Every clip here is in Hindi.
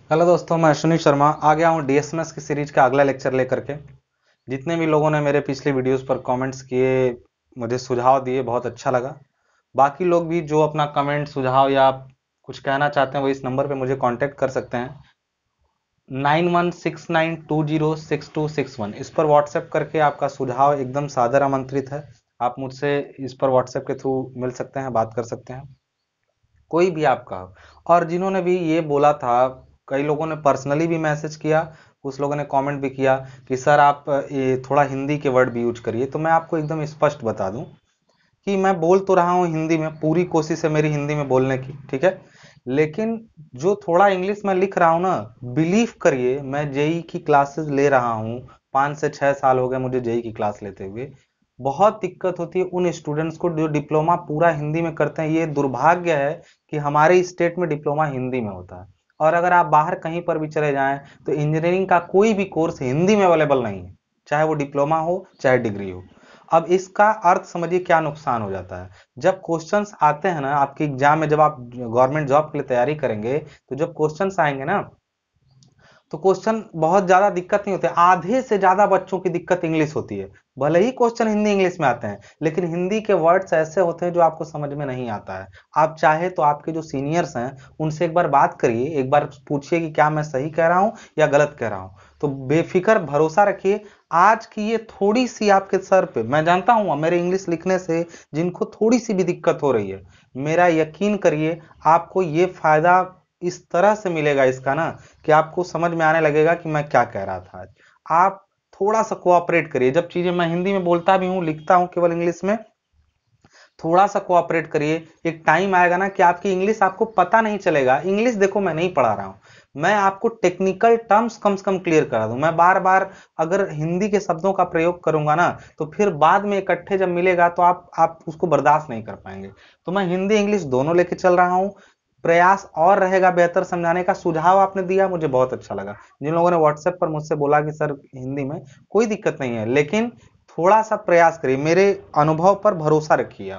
हेलो दोस्तों, मैं अश्विनी शर्मा आ गया हूँ डीएसएमएस की सीरीज का अगला लेक्चर लेकर के। जितने भी लोगों ने मेरे पिछले वीडियोस पर कमेंट्स किए, मुझे सुझाव दिए, बहुत अच्छा लगा। बाकी लोग भी जो अपना कमेंट, सुझाव या कुछ कहना चाहते हैं वो इस नंबर पे मुझे कांटेक्ट कर सकते हैं। 9169206261 इस पर व्हाट्सएप करके आपका सुझाव एकदम सादर आमंत्रित है। आप मुझसे इस पर व्हाट्सएप के थ्रू मिल सकते हैं, बात कर सकते हैं, कोई भी आपका। और जिन्होंने भी ये बोला था, कई लोगों ने पर्सनली भी मैसेज किया, कुछ लोगों ने कमेंट भी किया कि सर आप ये थोड़ा हिंदी के वर्ड भी यूज करिए। तो मैं आपको एकदम स्पष्ट बता दूं कि मैं बोल तो रहा हूँ हिंदी में, पूरी कोशिश है मेरी हिंदी में बोलने की, ठीक है। लेकिन जो थोड़ा इंग्लिश में लिख रहा हूँ ना, बिलीव करिए, मैं जेई की क्लासेस ले रहा हूँ। 5 से 6 साल हो गए मुझे जेई की क्लास लेते हुए। बहुत दिक्कत होती है उन स्टूडेंट्स को जो डिप्लोमा पूरा हिंदी में करते हैं। ये दुर्भाग्य है कि हमारे स्टेट में डिप्लोमा हिंदी में होता है, और अगर आप बाहर कहीं पर भी चले जाएं तो इंजीनियरिंग का कोई भी कोर्स हिंदी में अवेलेबल नहीं है, चाहे वो डिप्लोमा हो चाहे डिग्री हो। अब इसका अर्थ समझिए क्या नुकसान हो जाता है। जब क्वेश्चंस आते हैं ना आपके एग्जाम में, जब आप गवर्नमेंट जॉब के लिए तैयारी करेंगे, तो जब क्वेश्चंस आएंगे ना, तो क्वेश्चन बहुत ज्यादा दिक्कत नहीं होते। आधे से ज्यादा बच्चों की दिक्कत इंग्लिश होती है। भले ही क्वेश्चन हिंदी इंग्लिश में आते हैं, लेकिन हिंदी के वर्ड्स ऐसे होते हैं जो आपको समझ में नहीं आता है। आप चाहे तो आपके जो सीनियर्स हैं उनसे एक बार बात करिए, एक बार पूछिए कि क्या मैं सही कह रहा हूं या गलत कह रहा हूं। तो बेफिक्र भरोसा रखिए। आज की ये थोड़ी सी आपके सर पे, मैं जानता हूं मेरे इंग्लिश लिखने से जिनको थोड़ी सी भी दिक्कत हो रही है, मेरा यकीन करिए आपको ये फायदा इस तरह से मिलेगा इसका ना, कि आपको समझ में आने लगेगा कि मैं क्या कह रहा था आज। आप थोड़ा सा कोऑपरेट करिए। जब चीजें मैं हिंदी में बोलता भी हूं, लिखता हूं केवल इंग्लिश में, थोड़ा सा कोऑपरेट करिए। एक टाइम आएगा ना कि आपकी इंग्लिश आपको पता नहीं चलेगा। इंग्लिश देखो, मैं नहीं पढ़ा रहा हूं, मैं आपको टेक्निकल टर्म्स कम से कम क्लियर करा दूं। मैं बार बार अगर हिंदी के शब्दों का प्रयोग करूंगा ना, तो फिर बाद में इकट्ठे जब मिलेगा तो आप उसको बर्दाश्त नहीं कर पाएंगे। तो मैं हिंदी इंग्लिश दोनों लेके चल रहा हूं। प्रयास और रहेगा बेहतर समझाने का। सुझाव आपने दिया, मुझे बहुत अच्छा लगा। जिन लोगों ने व्हाट्सएप पर मुझसे बोला कि सर हिंदी में, कोई दिक्कत नहीं है, लेकिन थोड़ा सा प्रयास करिए, मेरे अनुभव पर भरोसा रखिए।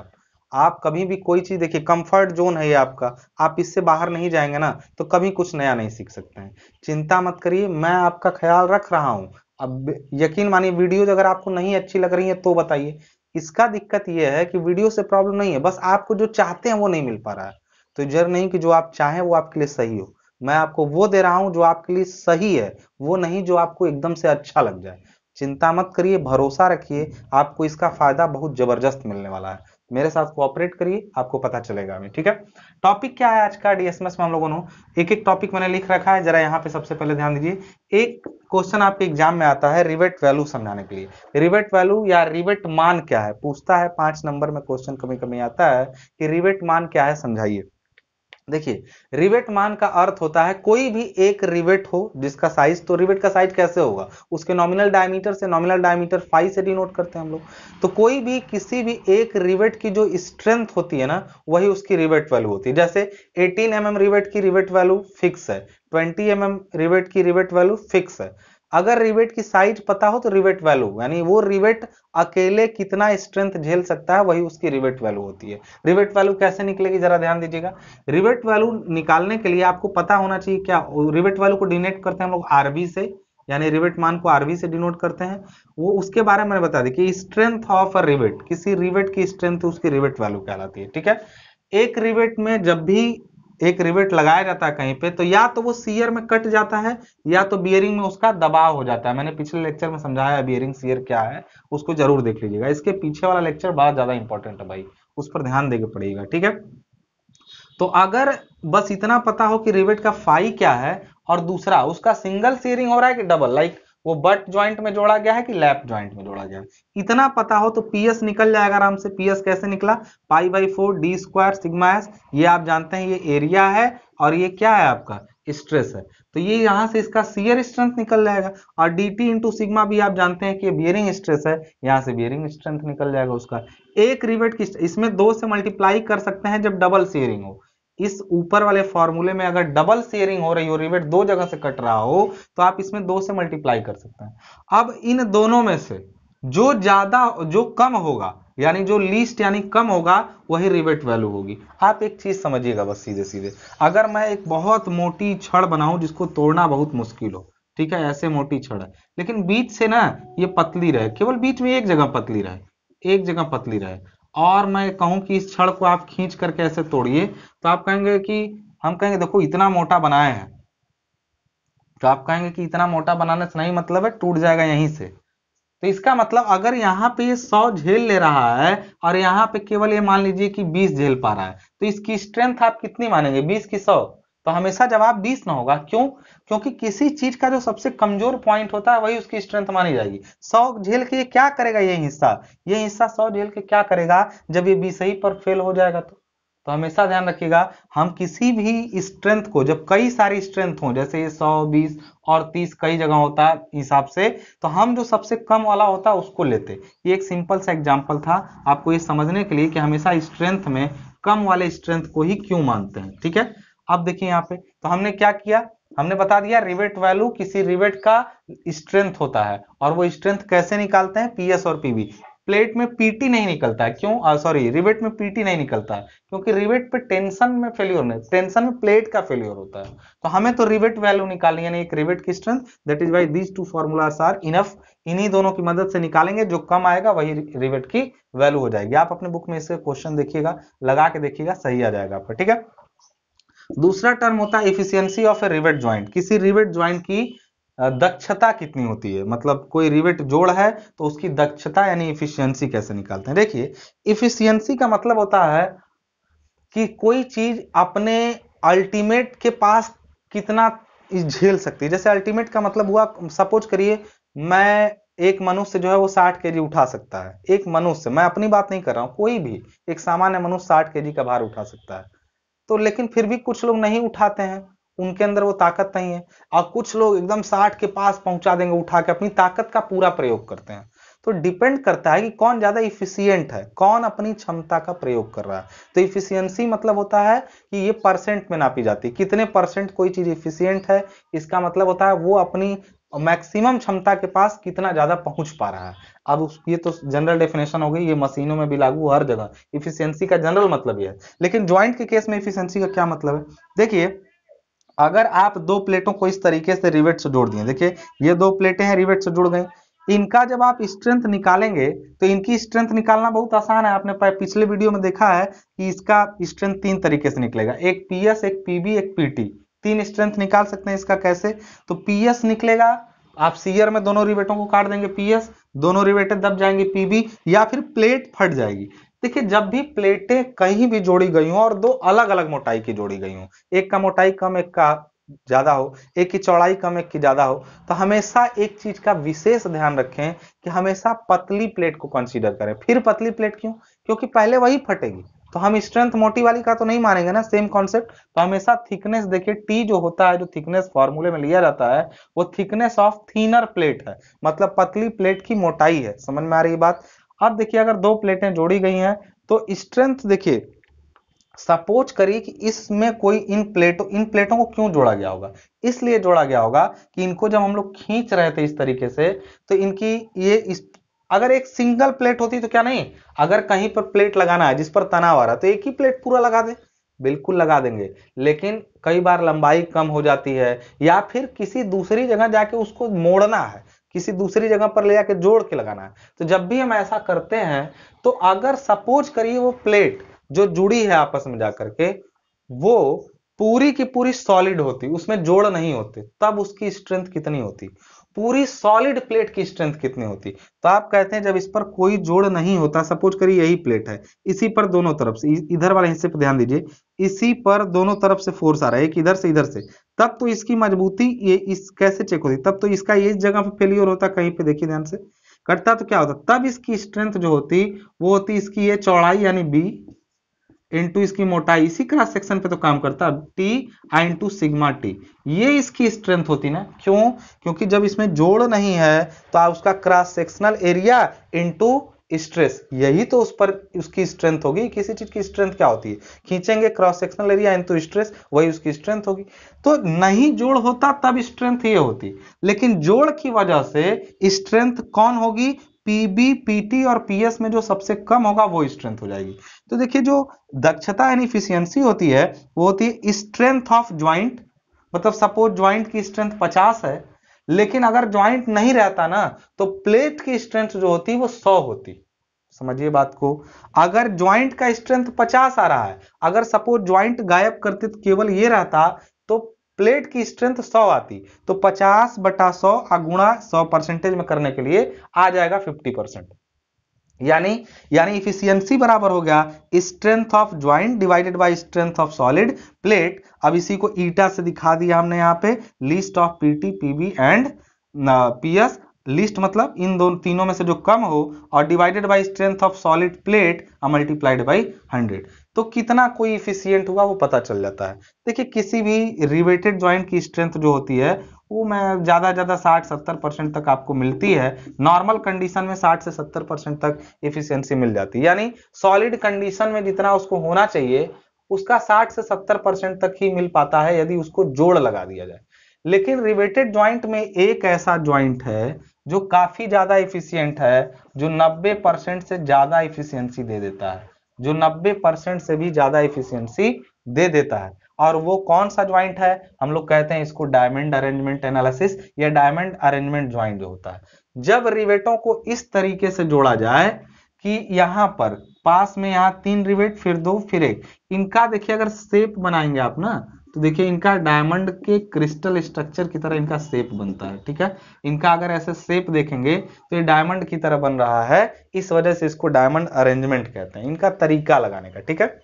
आप कभी भी कोई चीज देखिए, कंफर्ट जोन है ये आपका, आप इससे बाहर नहीं जाएंगे ना तो कभी कुछ नया नहीं सीख सकते हैं। चिंता मत करिए, मैं आपका ख्याल रख रहा हूं। अब यकीन मानिए, वीडियोज अगर आपको नहीं अच्छी लग रही है तो बताइए। इसका दिक्कत यह है कि वीडियो से प्रॉब्लम नहीं है, बस आपको जो चाहते हैं वो नहीं मिल पा रहा है। तो जरूर नहीं कि जो आप चाहें वो आपके लिए सही हो। मैं आपको वो दे रहा हूं जो आपके लिए सही है, वो नहीं जो आपको एकदम से अच्छा लग जाए। चिंता मत करिए, भरोसा रखिए, आपको इसका फायदा बहुत जबरदस्त मिलने वाला है। मेरे साथ कोऑपरेट करिए, आपको पता चलेगा हमें, ठीक है। टॉपिक क्या है आज का डीएसएमएस में हम लोगों ने, एक एक टॉपिक मैंने लिख रखा है, जरा यहाँ पे सबसे पहले ध्यान दीजिए। एक क्वेश्चन आपके एग्जाम में आता है रिवेट वैल्यू समझाने के लिए। रिवेट वैल्यू या रिवेट मान क्या है पूछता है, 5 नंबर में क्वेश्चन कभी कभी आता है कि रिवेट मान क्या है समझाइए। देखिए, रिवेट मान का अर्थ होता है कोई भी एक रिवेट हो जिसका साइज, तो रिवेट का साइज कैसे होगा, उसके नॉमिनल डायमीटर से, नॉमिनल डायमीटर फाई से डिनोट करते हैं हम लोग। तो कोई भी किसी भी एक रिवेट की जो स्ट्रेंथ होती है ना, वही उसकी रिवेट वैल्यू होती है। जैसे 18 mm रिवेट की रिवेट वैल्यू फिक्स है, 20 mm रिवेट की रिवेट वैल्यू फिक्स है। अगर रिवेट की साइज पता हो तो रिवेट वैल्यू, यानी वो रिवेट अकेले कितना स्ट्रेंथ झेल सकता है, वही उसकी रिवेट वैल्यू होती है। रिवेट वैल्यू कैसे निकलेगी जरा ध्यान दीजिएगा। रिवेट वैल्यू निकालने के लिए आपको पता होना चाहिए क्या, रिवेट वैल्यू को डिनोट करते हैं हम लोग आरबी से, यानी रिवेट मान को आरबी से डिनोट करते हैं। वो उसके बारे में मैंने बता दी कि स्ट्रेंथ ऑफ अ रिवेट, किसी रिवेट की स्ट्रेंथ उसकी रिवेट वैल्यू कहलाती है, ठीक है। एक रिवेट में जब भी एक रिवेट लगाया जाता है कहीं पे, तो या तो वो सीयर में कट जाता है, या तो बियरिंग में उसका दबाव हो जाता है। मैंने पिछले लेक्चर में समझाया है बियरिंग सीयर क्या है, उसको जरूर देख लीजिएगा। इसके पीछे वाला लेक्चर बहुत ज्यादा इंपॉर्टेंट है भाई, उस पर ध्यान देके पड़ेगा, ठीक है। तो अगर बस इतना पता हो कि रिवेट का फाई क्या है, और दूसरा उसका सिंगल सीयरिंग हो रहा है कि डबल, लाइक वो बट ज्वाइंट में जोड़ा गया है कि लैप ज्वाइंट में जोड़ा गया है, इतना पता हो तो पीएस निकल जाएगा आराम से। पीएस कैसे निकला, पाई/4 डी स्क्वायर सिग्मा एस। ये आप जानते हैं, ये एरिया है और ये क्या है आपका स्ट्रेस है। तो ये यहां से इसका शियर स्ट्रेंथ निकल जाएगा। और डी टी इंटू सिग्मा भी आप जानते हैं कि ये बियरिंग स्ट्रेस है, यहां से बियरिंग स्ट्रेंथ निकल जाएगा उसका। एक रिवेट की इसमें 2 से मल्टीप्लाई कर सकते हैं जब डबल शेयरिंग हो। इस ऊपर वाले फॉर्मूले में अगर डबल शेयरिंग हो रही हो, रिवेट 2 जगह से कट रहा हो, तो आप इसमें 2 से मल्टीप्लाई कर सकते हैं। अब इन दोनों में से जो ज्यादा, जो कम होगा, यानी जो लीस्ट यानी कम होगा वही रिवेट वैल्यू होगी। आप एक चीज समझिएगा बस सीधे सीधे, अगर मैं एक बहुत मोटी छड़ बनाऊं जिसको तोड़ना बहुत मुश्किल हो, ठीक है, ऐसे मोटी छड़ है, लेकिन बीच से ना ये पतली रहे, केवल बीच में एक जगह पतली रहे, एक जगह पतली रहे, और मैं कहूं कि इस छड़ को आप खींच करके ऐसे तोड़िए, तो आप कहेंगे कि हम कहेंगे देखो इतना मोटा बनाए हैं, तो आप कहेंगे कि इतना मोटा बनाने से नहीं मतलब है, टूट जाएगा यहीं से। तो इसका मतलब अगर यहाँ पे ये 100 झेल ले रहा है और यहाँ पे केवल ये मान लीजिए कि 20 झेल पा रहा है, तो इसकी स्ट्रेंथ आप कितनी मानेंगे, 20 की 100? तो हमेशा जवाब 20 ना होगा। क्यों? क्योंकि किसी चीज का जो सबसे कमजोर पॉइंट होता है वही उसकी स्ट्रेंथ मानी जाएगी। 100 झेल के ये क्या करेगा, ये हिस्सा 100 झेल के क्या करेगा जब ये 20 ही पर फेल हो जाएगा। तो हमेशा ध्यान रखिएगा, हम किसी भी स्ट्रेंथ को, जब कई सारी स्ट्रेंथ हो, जैसे ये 100, 20 और 30 कई जगह होता है हिसाब से, तो हम जो सबसे कम वाला होता है उसको लेते। ये एक सिंपल सा एग्जांपल था आपको ये समझने के लिए कि हमेशा स्ट्रेंथ में कम वाले स्ट्रेंथ को ही क्यों मानते हैं। ठीक है, अब देखिए यहाँ पे तो हमने क्या किया, हमने बता दिया रिवेट वैल्यू किसी रिवेट का स्ट्रेंथ होता है, और वो स्ट्रेंथ कैसे निकालते हैं, पीएस और पीबी। प्लेट में पीटी नहीं निकलता है, क्यों, सॉरी, रिवेट में पीटी नहीं निकलता है, क्योंकि रिवेट पे टेंशन में फेल्योर नहीं, टेंशन में प्लेट का फेल्योर होता है। तो हमें तो रिवेट वैल्यू निकालनी है, यानी एक रिवेट की strength, that is why these two formulas are enough. इन्हीं दोनों की मदद से निकालेंगे, जो कम आएगा वही रिवेट की वैल्यू हो जाएगी। आप अपने बुक में इससे क्वेश्चन देखिएगा, लगा के देखिएगा, सही आ जाएगा आपका। ठीक है, दूसरा टर्म होता है efficiency of A rivet joint. किसी रिवेट ज्वाइंट की दक्षता कितनी होती है, मतलब कोई रिवेट जोड़ है तो उसकी दक्षता यानी एफिशिएंसी कैसे निकालते हैं। देखिए, एफिशिएंसी का मतलब होता है कि कोई चीज अपने अल्टीमेट के पास कितना झेल सकती है। जैसे अल्टीमेट का मतलब हुआ, सपोज करिए मैं, एक मनुष्य जो है वो 60 केजी उठा सकता है, एक मनुष्य, मैं अपनी बात नहीं कर रहा हूं, कोई भी एक सामान्य मनुष्य 60 केजी का भार उठा सकता है। तो लेकिन फिर भी कुछ लोग नहीं उठाते हैं, उनके अंदर वो ताकत नहीं है, और कुछ लोग एकदम 60 के पास पहुंचा देंगे उठा के, अपनी ताकत का पूरा प्रयोग करते हैं। तो डिपेंड करता है कि कौन ज्यादा इफिशियंट है, कौन अपनी क्षमता का प्रयोग कर रहा है। तो इफिशियंसी मतलब होता है कि ये परसेंट में नापी जाती है, कितने परसेंट कोई चीज इफिशियंट है, इसका मतलब होता है वो अपनी मैक्सिमम क्षमता के पास कितना ज्यादा पहुंच पा रहा है। अब ये तो जनरल डेफिनेशन हो गई, ये मशीनों में भी लागू, हर जगह इफिशियंसी का जनरल मतलब ये है। लेकिन ज्वाइंट के केस में इफिशियंसी का क्या मतलब है, देखिए, अगर आप दो प्लेटों को इस तरीके से रिवेट से जोड़ दिए, देखिए ये दो प्लेटें हैं, रिवेट से जुड़ गई, इनका जब आप स्ट्रेंथ निकालेंगे तो इनकी स्ट्रेंथ निकालना बहुत आसान है। आपने पिछले वीडियो में देखा है कि इसका स्ट्रेंथ 3 तरीके से निकलेगा, एक पीएस, एक पीबी, एक पीटी, 3 स्ट्रेंथ निकाल सकते हैं इसका। कैसे? तो पीएस निकलेगा, आप सीयर में दोनों रिवेटों को काट देंगे, पीएस, दोनों रिवेटें दब जाएंगी, पीबी, या फिर प्लेट फट जाएगी। देखिए, जब भी प्लेटें कहीं भी जोड़ी गई हो और दो अलग अलग मोटाई की जोड़ी गई हो, एक का मोटाई कम एक का ज्यादा हो, एक की चौड़ाई कम एक की ज्यादा हो, तो हमेशा एक चीज का विशेष ध्यान रखें कि हमेशा पतली प्लेट को कंसीडर करें। फिर पतली प्लेट क्यों? क्योंकि पहले वही फटेगी, तो हम स्ट्रेंथ मोटी वाली का तो नहीं मानेंगे ना, सेम कॉन्सेप्ट। तो हमेशा थिकनेस, देखिए टी जो होता है, जो थिकनेस फॉर्मूले में लिया जाता है, वो थिकनेस ऑफ थिनर प्लेट है, मतलब पतली प्लेट की मोटाई है। समझ में आ रही बात? अब देखिए, अगर दो प्लेटें जोड़ी गई हैं तो स्ट्रेंथ, देखिए सपोज करिए कि इसमें कोई इन प्लेटों को क्यों जोड़ा गया होगा, इसलिए जोड़ा गया होगा कि इनको जब हम लोग खींच रहे थे इस तरीके से, तो इनकी अगर एक सिंगल प्लेट होती तो क्या नहीं, अगर कहीं पर प्लेट लगाना है जिस पर तनाव आ रहा है तो एक ही प्लेट पूरा लगा दे, बिल्कुल लगा देंगे। लेकिन कई बार लंबाई कम हो जाती है, या फिर किसी दूसरी जगह जाके उसको मोड़ना है, किसी दूसरी जगह पर ले जाके जोड़ के लगाना है। तो जब भी हम ऐसा करते हैं, तो अगर सपोज करिए वो प्लेट जो जुड़ी है आपस में जाकर के, वो पूरी की पूरी सॉलिड होती, उसमें जोड़ नहीं होते, तब उसकी स्ट्रेंथ कितनी होती, पूरी सॉलिड प्लेट की स्ट्रेंथ कितनी होती? तो आप कहते हैं जब इस पर कोई जोड़ नहीं होता, सपोज करिए यही प्लेट है, इसी पर दोनों तरफ से, इधर वाले हिस्से पर ध्यान दीजिए, इसी पर दोनों तरफ से फोर्स आ रहा है, एक इधर से इधर से, तब तो इसकी मजबूती ये इस कैसे चेक होती? तब तो इसका इस जगह पे फेलियर होता, कहीं पे देखिए ध्यान से, कटता तो क्या होता, तब इसकी स्ट्रेंथ जो होती वो होती इसकी ये चौड़ाई यानी बी इंटू इसकी मोटाई, इसी क्रॉस सेक्शन पे तो काम करता, T I into sigma T, ये इसकी स्ट्रेंथ होती ना। क्यों? क्योंकि जब इसमें जोड़ नहीं है तो आप उसका cross sectional area into stress, यही तो उस पर उसकी स्ट्रेंथ होगी। किसी चीज की स्ट्रेंथ क्या होती है, खींचेंगे cross sectional area into stress, वही उसकी स्ट्रेंथ होगी। तो नहीं जोड़ होता तब स्ट्रेंथ ये होती, लेकिन जोड़ की वजह से स्ट्रेंथ कौन होगी, पीबी, पीटी और पीएस में जो सबसे कम होगा वो स्ट्रेंथ हो जाएगी। तो देखिए जो दक्षता यानी इफिशियंसी होती है वो होती है स्ट्रेंथ ऑफ ज्वाइंट। मतलब सपोज ज्वाइंट की स्ट्रेंथ 50 है, लेकिन अगर ज्वाइंट नहीं रहता ना तो प्लेट की स्ट्रेंथ जो होती वो 100 होती। समझिए बात को। अगर ज्वाइंट का स्ट्रेंथ 50 आ रहा है, अगर सपोज ज्वाइंट गायब करते तो केवल ये रहता तो प्लेट की स्ट्रेंथ 100 आती। तो 50/100 गुणा 100% में करने के लिए आ जाएगा 50%। यानी यानी इफिशियंसी बराबर हो गया strength of joint divided by strength of solid plate. अब इसी को ईटा से दिखा दिया हमने यहाँ पे, list of PT, PB and PS. List मतलब इन दोनों तीनों में से जो कम हो, और divided by strength of solid plate multiplied by 100। तो कितना कोई इफिशियंट हुआ वो पता चल जाता है। देखिए किसी भी रिवेटेड ज्वाइंट की स्ट्रेंथ जो होती है वो मैं ज्यादा 60-70% तक आपको मिलती है। नॉर्मल कंडीशन में 60 से 70% तक इफिशियंसी मिल जाती है। यानी सॉलिड कंडीशन में जितना उसको होना चाहिए उसका 60 से 70% तक ही मिल पाता है यदि उसको जोड़ लगा दिया जाए। लेकिन रिवेटेड ज्वाइंट में एक ऐसा ज्वाइंट है जो काफी ज्यादा इफिशियंट है, जो 90% से ज्यादा इफिशियंसी दे देता है, जो 90% से भी ज्यादा इफिशियंसी दे देता है। और वो कौन सा ज्वाइंट है? हम लोग कहते हैं इसको डायमंड अरेंजमेंट एनालिसिस या डायमंड अरेंजमेंट ज्वाइंट जो होता है। जब रिवेटों को इस तरीके से जोड़ा जाए कि यहां पर पास में यहां 3 रिवेट, फिर 2, फिर 1, इनका देखिए अगर शेप बनाएंगे आप ना तो देखिए इनका डायमंड के क्रिस्टल स्ट्रक्चर की तरह इनका शेप बनता है। ठीक है, इनका अगर ऐसे शेप देखेंगे तो ये डायमंड की तरह बन रहा है, इस वजह से इसको डायमंड अरेंजमेंट कहते हैं, इनका तरीका लगाने का। ठीक है,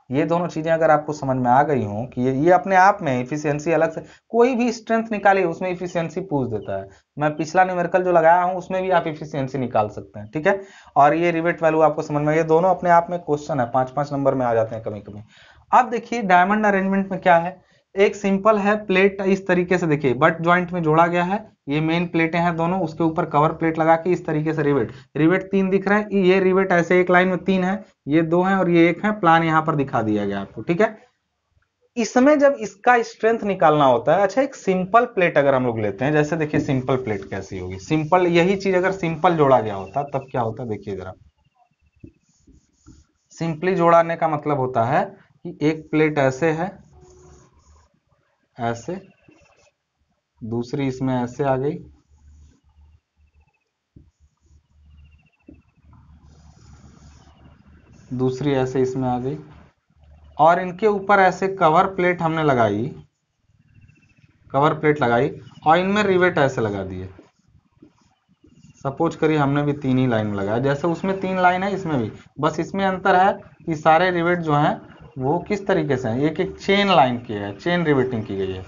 ये दोनों चीजें अगर आपको समझ में आ गई हो कि ये अपने आप में इफिशियंसी अलग से, कोई भी स्ट्रेंथ निकालिए उसमें इफिशियंसी पूछ देता है। मैं पिछला न्यूमेरिकल जो लगाया हूं उसमें भी आप इफिशियंसी निकाल सकते हैं। ठीक है, और ये रिवेट वैल्यू आपको समझ में, ये दोनों अपने आप में क्वेश्चन है, 5-5 नंबर में आ जाते हैं कभी कभी। अब देखिए डायमंड अरेंजमेंट में क्या है, एक सिंपल है प्लेट इस तरीके से, देखिए बट ज्वाइंट में जोड़ा गया है, ये मेन प्लेटें हैं दोनों, उसके ऊपर कवर प्लेट लगा के इस तरीके से रिवेट, रिवेट 3 दिख रहे हैं, ये रिवेट ऐसे एक लाइन में 3 है, ये 2 है और ये 1 है, प्लान यहां पर दिखा दिया गया आपको। ठीक है, इसमें जब इसका स्ट्रेंथ निकालना होता है, अच्छा एक सिंपल प्लेट अगर हम लोग लेते हैं, जैसे देखिए सिंपल प्लेट कैसी होगी, सिंपल यही चीज अगर सिंपल जोड़ा गया होता तब क्या होता, देखिए जरा। सिंपली जोड़ाने का मतलब होता है कि एक प्लेट ऐसे है, ऐसे, दूसरी इसमें ऐसे आ गई, दूसरी ऐसे इसमें आ गई, और इनके ऊपर ऐसे कवर प्लेट हमने लगाई, कवर प्लेट लगाई, और इनमें रिवेट ऐसे लगा दिए। सपोज करिए हमने भी 3 ही लाइन में लगाया, जैसे उसमें 3 लाइन है इसमें भी, बस इसमें अंतर है कि सारे रिवेट जो हैं वो किस तरीके से हैं, एक एक चेन लाइन की है, चेन रिवेटिंग की गई है।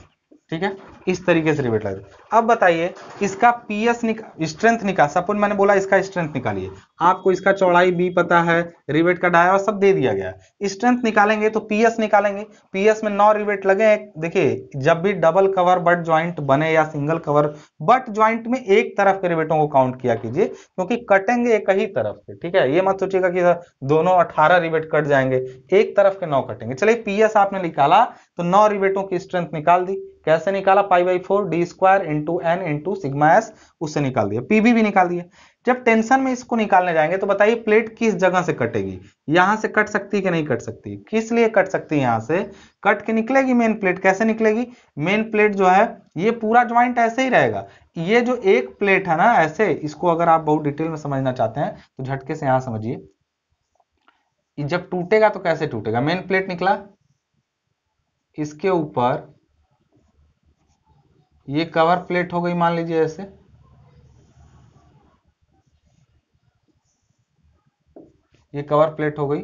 ठीक है, इस तरीके से रिवेट लगे। अब बताइए इसका पीएस स्ट्रेंथ निकाल, सपोज मैंने बोला इसका स्ट्रेंथ निकालिए, आपको इसका चौड़ाई बी पता है, रिवेट का डाया सब दे दिया गया, स्ट्रेंथ निकालेंगे तो पीएस निकालेंगे। पीएस में 9 रिवेट लगे। देखिए जब भी डबल कवर बट ज्वाइंट बने या सिंगल कवर बट ज्वाइंट में एक तरफ के रिवेटों को काउंट किया कीजिए, क्योंकि कटेंगे एक ही तरफ से। ठीक है, ये मत सोचिएगा कि दोनों 18 रिवेट कट जाएंगे, एक तरफ के 9 कटेंगे। चलिए पीएस आपने निकाला तो 9 रिवेटों की स्ट्रेंथ निकाल दी। कैसे निकाला, π/4 d² into n into sigma s, उससे निकाल दिया। पीबी भी निकाल दिया। जब टेंशन में इसको निकालने जाएंगे तो बताइए प्लेट किस जगह से कटेगी, यहां से कट सकती है कि नहीं कट सकती, किस लिए कट सकती है, यहां से कट के निकलेगी मेन प्लेट। कैसे निकलेगी, मेन प्लेट जो है ये पूरा ज्वाइंट ऐसे ही रहेगा, ये जो एक प्लेट है ना ऐसे, इसको अगर आप बहुत डिटेल में समझना चाहते हैं तो झटके से यहां समझिए, जब टूटेगा तो कैसे टूटेगा, मेन प्लेट निकला, इसके ऊपर ये कवर प्लेट हो गई मान लीजिए ऐसे, ये कवर प्लेट हो गई।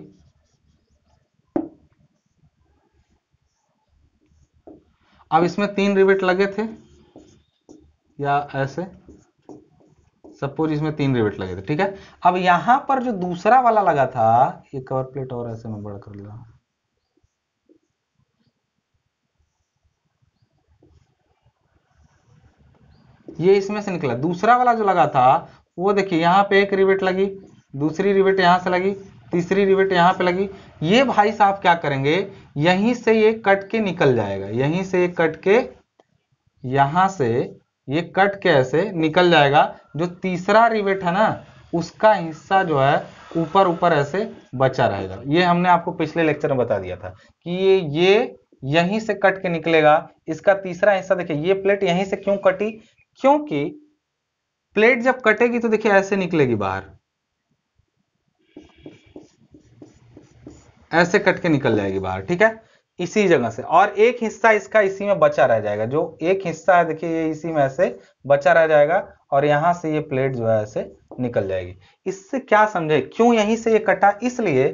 अब इसमें 3 रिवेट लगे थे या ऐसे, सपोज इसमें 3 रिवेट लगे थे। ठीक है, अब यहां पर जो दूसरा वाला लगा था, ये कवर प्लेट और ऐसे में बड़ा कर लिया, ये इसमें से निकला। दूसरा वाला जो लगा था वो देखिए यहां पे एक रिवेट लगी, दूसरी रिवेट यहां से लगी, तीसरी रिवेट यहां पे लगी। ये भाई साहब क्या करेंगे, यहीं से ये कट के निकल जाएगा, यहीं से ये कट के यहां से ये कट के ऐसे निकल जाएगा, जो तीसरा रिवेट है ना उसका हिस्सा जो है ऊपर ऊपर ऐसे बचा रहेगा। ये हमने आपको पिछले लेक्चर में बता दिया था कि ये यहीं से कट के निकलेगा, इसका तीसरा हिस्सा देखिए, ये प्लेट यहीं से क्यों कटी, क्योंकि प्लेट जब कटेगी तो देखिए ऐसे निकलेगी बाहर, ऐसे कट के निकल जाएगी बाहर, ठीक है, इसी जगह से, और एक हिस्सा इसका इसी में बचा रह जाएगा, जो एक हिस्सा है देखिए ये इसी में ऐसे बचा रह जाएगा, और यहां से ये प्लेट जो है ऐसे निकल जाएगी। इससे क्या समझे, क्यों यहीं से ये कटा, इसलिए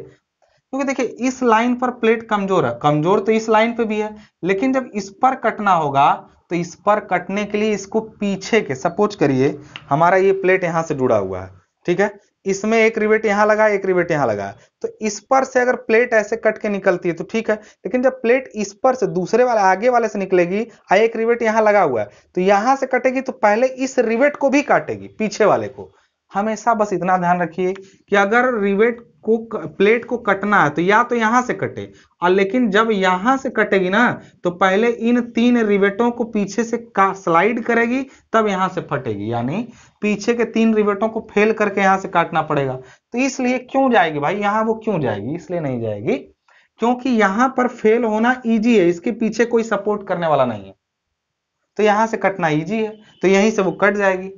क्योंकि देखिए इस लाइन पर प्लेट कमजोर है, कमजोर तो इस लाइन पे भी है, लेकिन जब इस पर कटना होगा तो इस पर कटने के लिए इसको पीछे के, सपोज करिए हमारा ये प्लेट यहां से जुड़ा हुआ है, ठीक है, इसमें एक रिवेट यहां लगा, एक रिवेट यहां लगा, तो इस पर से अगर प्लेट ऐसे कट के निकलती है तो ठीक है, लेकिन जब प्लेट इस पर से दूसरे वाले आगे वाले से निकलेगी, एक रिवेट यहां लगा हुआ है, तो यहां से कटेगी तो पहले इस रिवेट को भी काटेगी, पीछे वाले को। हमेशा बस इतना ध्यान रखिए कि अगर रिवेट को, प्लेट को कटना है तो या तो यहां से कटे, और लेकिन जब यहां से कटेगी ना तो पहले इन तीन रिवेटों को पीछे से स्लाइड करेगी, तब यहां से फटेगी, यानी पीछे के तीन रिवेटों को फेल करके यहां से काटना पड़ेगा। तो इसलिए क्यों जाएगी भाई यहां, वो क्यों जाएगी, इसलिए नहीं जाएगी क्योंकि यहां पर फेल होना इजी है, इसके पीछे कोई सपोर्ट करने वाला नहीं है, तो यहां से कटना इजी है, तो यहीं से वो कट जाएगी।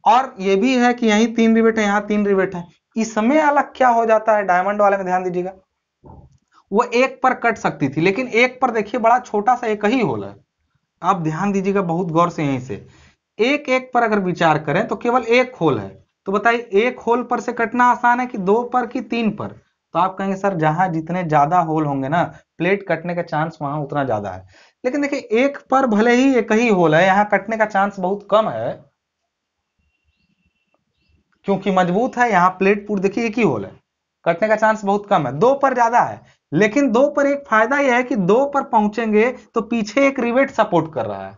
और ये भी है कि यहीं तीन रिवेट है, यहां तीन रिवेट है, इसमें अलग क्या हो जाता है, डायमंड वाले में ध्यान दीजिएगा, वो एक पर कट सकती थी, लेकिन एक पर देखिए बड़ा छोटा सा एक ही होल है, आप ध्यान दीजिएगा बहुत गौर से, यहीं से एक एक पर अगर विचार करें तो केवल एक होल है, तो बताइए एक होल पर से कटना आसान है कि दो पर कि तीन पर, तो आप कहेंगे सर जहां जितने ज्यादा होल होंगे ना प्लेट कटने का चांस वहां उतना ज्यादा है, लेकिन देखिए एक पर भले ही एक ही होल है, यहां कटने का चांस बहुत कम है, क्योंकि मजबूत है, यहां प्लेट पूरी देखिए एक ही होल है, कटने का चांस बहुत कम है, दो पर ज्यादा है, लेकिन दो पर एक फायदा यह है कि दो पर पहुंचेंगे तो पीछे एक रिवेट सपोर्ट कर रहा है,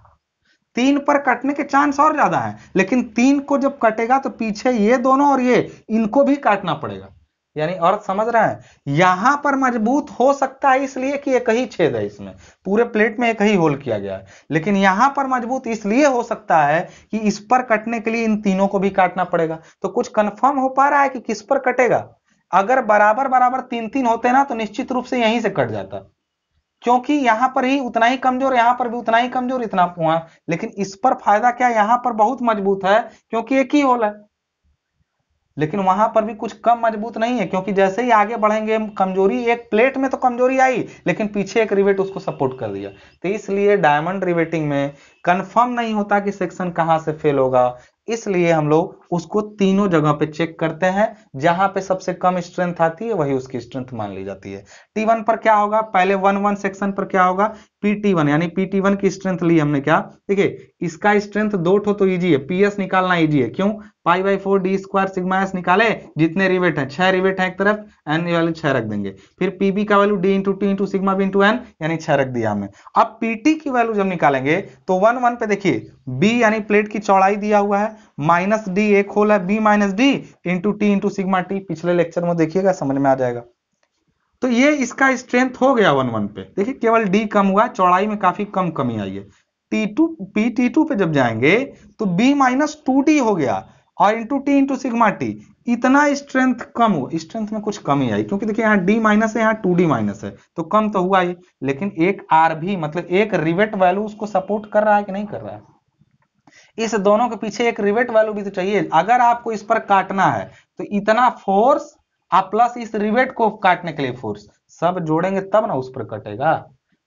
तीन पर कटने के चांस और ज्यादा है, लेकिन तीन को जब कटेगा तो पीछे ये दोनों और ये इनको भी काटना पड़ेगा, यानी और समझ रहे हैं, यहां पर मजबूत हो सकता है इसलिए कि एक ही छेद है, इसमें पूरे प्लेट में एक ही होल किया गया है, लेकिन यहां पर मजबूत इसलिए हो सकता है कि इस पर कटने के लिए इन तीनों को भी काटना पड़ेगा। तो कुछ कंफर्म हो पा रहा है कि किस पर कटेगा, अगर बराबर बराबर तीन तीन होते ना तो निश्चित रूप से यहीं से कट जाता, क्योंकि यहां पर ही उतना ही कमजोर, यहां पर भी उतना ही कमजोर, इतना वहां, लेकिन इस पर फायदा क्या, यहां पर बहुत मजबूत है क्योंकि एक ही होल है, लेकिन वहां पर भी कुछ कम मजबूत नहीं है, क्योंकि जैसे ही आगे बढ़ेंगे कमजोरी, एक प्लेट में तो कमजोरी आई लेकिन पीछे एक रिवेट उसको सपोर्ट कर दिया, तो इसलिए डायमंड रिवेटिंग में कंफर्म नहीं होता कि सेक्शन कहां से फेल होगा, इसलिए हम लोग उसको तीनों जगह पे चेक करते हैं, जहां पे सबसे कम स्ट्रेंथ आती है वही उसकी स्ट्रेंथ मान ली जाती है। T1 पर क्या होगा, पहले 1-1 सेक्शन पर क्या होगा, PT1 यानी PT1 की स्ट्रेंथ ली हमने, क्या देखिए इसका स्ट्रेंथ दो ठो तो इजी है, PS निकालना इजी है, क्यों, पाई/4 d स्क्वायर सिग्मा s निकाले, जितने रिवेट हैं 6 रिवेट हैं एक तरफ, n की वैल्यू 6 रख देंगे, फिर PB का value d into T into sigma b into n यानी 6 रख दिया हमने। अब PT की वैल्यू जब निकालेंगे तो 1-1 पे देखिए B यानी प्लेट की चौड़ाई दिया हुआ है, माइनस डी एक होल है, B minus D into T into sigma T, पिछले लेक्चर में देखिएगा समझ में आ जाएगा। तो ये इसका स्ट्रेंथ हो गया 1-1 पे, देखिए केवल डी कम हुआ, चौड़ाई में काफी कम कमी आई है। PT2 पे जब जाएंगे तो B माइनस 2D हो गया, और into T into sigma T, इतना स्ट्रेंथ कम हुआ, स्ट्रेंथ में कुछ कमी आई, क्योंकि देखिए यहाँ D माइनस है, यहाँ 2D माइनस है, तो कम तो हुआ ही, लेकिन एक RB मतलब एक रिवेट वैल्यू उसको सपोर्ट कर रहा है कि नहीं कर रहा है, इस दोनों के पीछे एक रिवेट वैल्यू भी तो चाहिए, अगर आपको इस पर काटना है तो इतना फोर्स आप प्लस इस रिवेट को काटने के लिए फोर्स सब जोड़ेंगे तब ना उस पर कटेगा,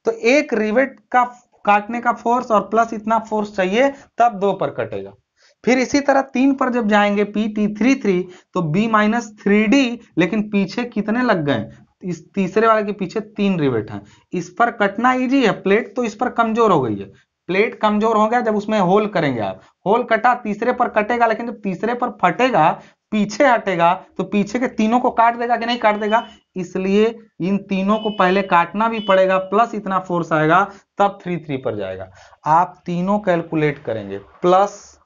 तो एक रिवेट का काटने का फोर्स और प्लस इतना फोर्स चाहिए तब दो पर कटेगा। फिर इसी तरह 3 पर जब जाएंगे PT3 तो B माइनस 3D, लेकिन पीछे कितने लग गए, इस तीसरे वाले के पीछे 3 रिवेट हैं, इस पर कटना इजी है, प्लेट तो इस पर कमजोर हो गई है, प्लेट कमजोर हो गया जब उसमें होल करेंगे आप, होल कटा तीसरे पर कटेगा, लेकिन जब तीसरे पर फटेगा पीछे हटेगा तो पीछे के तीनों को काट देगा कि नहीं काट देगा, इसलिए इन तीनों को पहले काटना भी पड़ेगा, प्लस इतना फोर्स आएगा तब 3-3 पर जाएगा। आप तीनों कैलकुलेट करेंगे, प्लस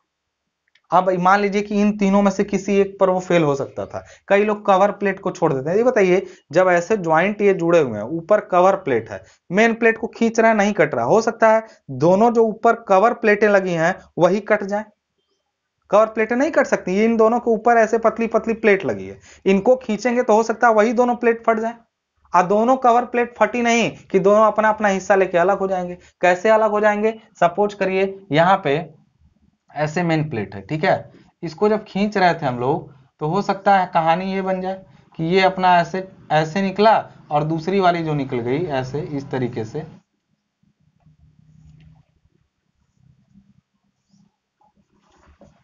अब मान लीजिए कि इन तीनों में से किसी एक पर वो फेल हो सकता था। कई लोग कवर प्लेट को छोड़ देते हैं। ये बताइए, जब ऐसे ज्वाइंट ये जुड़े हुए हैं, ऊपर कवर प्लेट है, मेन प्लेट को खींच रहा है, नहीं कट रहा, हो सकता है दोनों जो ऊपर कवर प्लेटें लगी हैं वही कट जाए। कवर प्लेटें नहीं कट सकती, इन दोनों के ऊपर ऐसे पतली पतली प्लेट लगी है, इनको खींचेंगे तो हो सकता है वही दोनों प्लेट फट जाए। दोनों कवर प्लेट फटी नहीं कि दोनों अपना अपना हिस्सा लेके अलग हो जाएंगे। कैसे अलग हो जाएंगे? सपोज करिए यहां पे ऐसे मेन प्लेट है, ठीक है, इसको जब खींच रहे थे हम लोग तो हो सकता है कहानी ये बन जाए कि ये अपना ऐसे ऐसे निकला और दूसरी वाली जो निकल गई ऐसे इस तरीके से,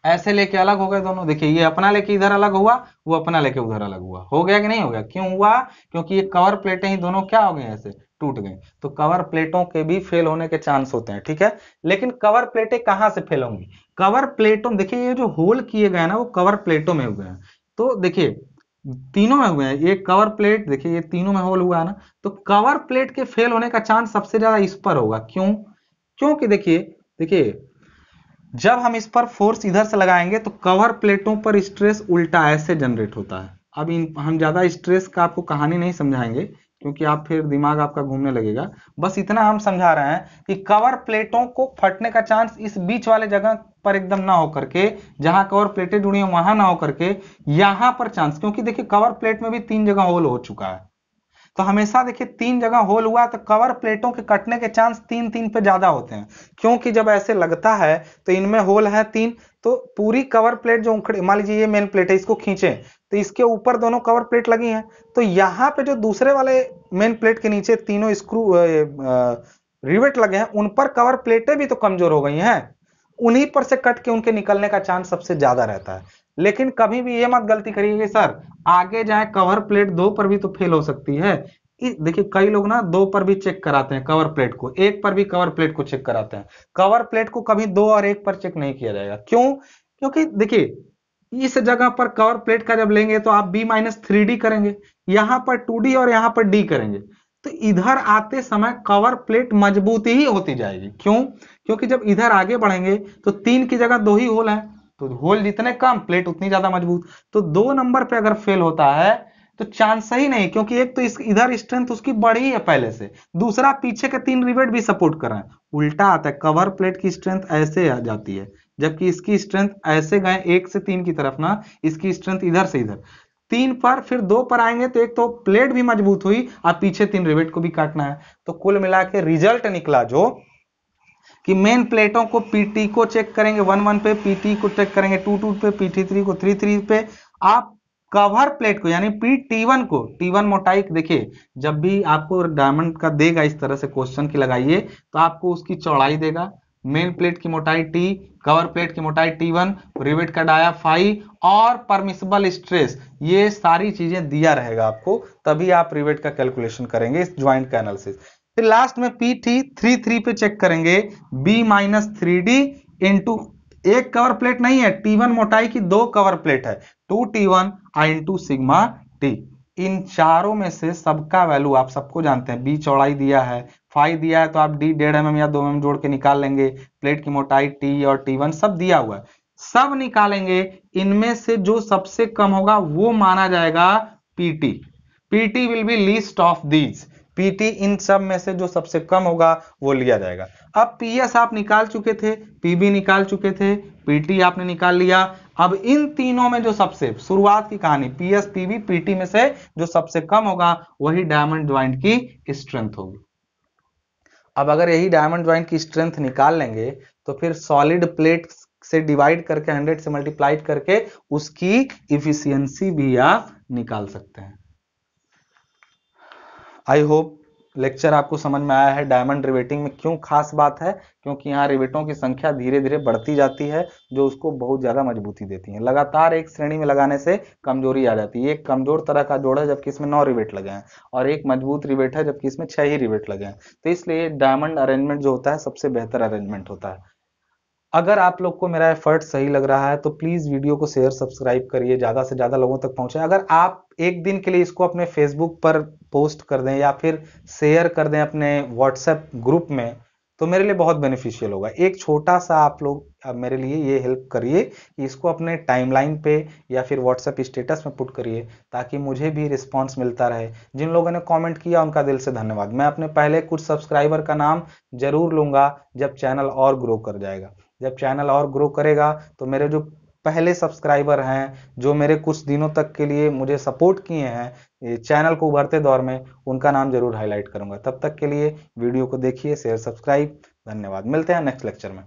ऐसे लेके अलग हो गए दोनों। देखिए ये अपना लेके इधर अलग हुआ, वो अपना लेके उधर अलग हुआ। हो गया कि नहीं हो गया? क्यों हुआ? क्योंकि ये कवर प्लेटें ही दोनों क्या हो गई, ऐसे टूट गई। तो कवर प्लेटों के भी फेल होने के चांस होते हैं, ठीक है। लेकिन कवर प्लेटें कहां से फेल होंगी? कवर प्लेटों, देखिए ये जो होल किए गए ना वो कवर प्लेटों में हुए हैं। तो देखिए तीनों में हुए हैं, ये कवर प्लेट देखिए ये तीनों में होल हुआ है ना, तो कवर प्लेट के फेल होने का चांस सबसे ज्यादा इस पर होगा। क्यों? क्योंकि देखिए देखिए जब हम इस पर फोर्स इधर से लगाएंगे तो कवर प्लेटों पर स्ट्रेस उल्टा ऐसे जनरेट होता है। अब हम ज्यादा स्ट्रेस का आपको कहानी नहीं समझाएंगे क्योंकि आप फिर दिमाग आपका घूमने लगेगा। बस इतना हम समझा रहे हैं कि कवर प्लेटों को फटने का चांस इस बीच वाले जगह पर एकदम ना होकर के, जहां कवर प्लेटें जुड़ी हैं वहां ना होकर के यहां पर चांस, क्योंकि देखिए कवर प्लेट में भी 3 जगह होल हो चुका है। तो हमेशा देखिए 3 जगह होल हुआ तो कवर प्लेटों के कटने के चांस 3-3 पे ज्यादा होते हैं। क्योंकि जब ऐसे लगता है तो इनमें होल है 3, तो पूरी कवर प्लेट जो उखड़ी, मान लीजिए ये मेन प्लेट है, इसको खींचे तो इसके ऊपर दोनों कवर प्लेट लगी हैं, तो यहाँ पे जो दूसरे वाले मेन प्लेट के नीचे तीनों स्क्रू रिवेट लगे हैं, उन पर कवर प्लेटें भी तो कमजोर हो गई हैं, उन्हीं पर से कट के उनके निकलने का चांस सबसे ज्यादा रहता है। लेकिन कभी भी ये मत गलती करिए सर आगे जाए कवर प्लेट 2 पर भी तो फेल हो सकती है। देखिए कई लोग ना 2 पर भी चेक कराते हैं कवर प्लेट को, 1 पर भी कवर प्लेट को चेक कराते हैं। कवर प्लेट को कभी 2 और 1 पर चेक नहीं किया जाएगा। क्यों? क्योंकि देखिए इस जगह पर कवर प्लेट का जब लेंगे तो आप B-3D करेंगे, यहां पर 2D और यहां पर D करेंगे, तो इधर आते समय कवर प्लेट मजबूती ही होती जाएगी। क्यों? क्योंकि जब इधर आगे बढ़ेंगे तो 3 की जगह 2 ही होल है, तो होल जितने कम प्लेट उतनी ज्यादा मजबूत। तो 2 नंबर पे अगर फेल होता है तो चांस ही नहीं, क्योंकि एक तो इधर स्ट्रेंथ उसकी बढ़ी है पहले से, दूसरा पीछे के 3 रिवेट भी सपोर्ट कर रहे हैं। उल्टा आता है, कवर प्लेट की स्ट्रेंथ ऐसे आ जाती है जबकि इसकी स्ट्रेंथ ऐसे गए 1 से 3 की तरफ ना, इसकी स्ट्रेंथ इधर से इधर 3 पर, फिर 2 पर आएंगे तो एक तो प्लेट भी मजबूत हुई और पीछे 3 रिवेट को भी काटना है। तो कुल मिला के रिजल्ट निकला जो कि मेन प्लेटों को पीटी को चेक करेंगे 1-1 पे, पीटी को चेक करेंगे 2-2 पे, पीटी3 को 3-3 पे। आप कवर प्लेट को यानी पीटी1 को, T1 मोटाई देखिए जब भी आपको डायमंड का देगा इस तरह से क्वेश्चन की लगाइए तो आपको उसकी चौड़ाई देगा, मेन प्लेट की मोटाई T, कवर प्लेट की मोटाई T1, रिवेट का डाया फाई और परमिसिबल स्ट्रेस, ये सारी चीजें दिया रहेगा आपको, तभी आप रिवेट का कैलकुलेशन करेंगे इस ज्वाइंट का एनालिसिस। फिर लास्ट में PT3 पे चेक करेंगे B-3D इंटू, एक कवर प्लेट नहीं है, T1 मोटाई की 2 कवर प्लेट है, 2T1 इंटू सिग्मा T। इन चारों में से सबका वैल्यू आप सबको जानते हैं, B चौड़ाई दिया है, फाई दिया है तो आप D 1.5 mm या 2 mm जोड़ के निकाल लेंगे, प्लेट की मोटाई T और T1 सब दिया हुआ है, सब निकालेंगे। इनमें से जो सबसे कम होगा वो माना जाएगा PT। PT will be least of these, PT इन सब में से जो सबसे कम होगा वो लिया जाएगा। अब पीएस आप निकाल चुके थे, पीबी निकाल चुके थे, पीटी आपने निकाल लिया। अब इन तीनों में जो सबसे शुरुआत की कहानी पीएस पीबी पीटी में से जो सबसे कम होगा वही डायमंड ज्वाइंट की स्ट्रेंथ होगी। अब अगर यही डायमंड ज्वाइंट की स्ट्रेंथ निकाल लेंगे तो फिर सॉलिड प्लेट से डिवाइड करके 100 से मल्टीप्लाई करके उसकी इफिशियंसी भी आप निकाल सकते हैं। आई होप लेक्चर आपको समझ में आया है। डायमंड रिवेटिंग में क्यों खास बात है, क्योंकि यहाँ रिवेटों की संख्या धीरे धीरे बढ़ती जाती है जो उसको बहुत ज्यादा मजबूती देती है। लगातार एक श्रेणी में लगाने से कमजोरी आ जाती है। एक कमजोर तरह का जोड़ है जबकि इसमें 9 रिवेट लगे हैं, और एक मजबूत रिवेट है जबकि इसमें 6 ही रिवेट लगे हैं। तो इसलिए डायमंड अरेंजमेंट जो होता है सबसे बेहतर अरेंजमेंट होता है। अगर आप लोग को मेरा एफर्ट सही लग रहा है तो प्लीज वीडियो को शेयर सब्सक्राइब करिए, ज्यादा से ज्यादा लोगों तक पहुंचे। अगर आप एक दिन के लिए इसको अपने फेसबुक पर पोस्ट कर दें या फिर शेयर कर दें अपने व्हाट्सएप ग्रुप में, तो मेरे लिए बहुत बेनिफिशियल होगा। एक छोटा सा आप लोग अब मेरे लिए ये हेल्प करिए कि इसको अपने टाइमलाइन पे या फिर व्हाट्सएप स्टेटस में पुट करिए, ताकि मुझे भी रिस्पांस मिलता रहे। जिन लोगों ने कमेंट किया उनका दिल से धन्यवाद। मैं अपने पहले कुछ सब्सक्राइबर का नाम जरूर लूंगा जब चैनल और ग्रो कर जाएगा। जब चैनल और ग्रो करेगा तो मेरे जो पहले सब्सक्राइबर हैं, जो मेरे कुछ दिनों तक के लिए मुझे सपोर्ट किए हैं चैनल को उभरते दौर में, उनका नाम जरूर हाईलाइट करूंगा। तब तक के लिए वीडियो को देखिए, शेयर, सब्सक्राइब। धन्यवाद। मिलते हैं नेक्स्ट लेक्चर में।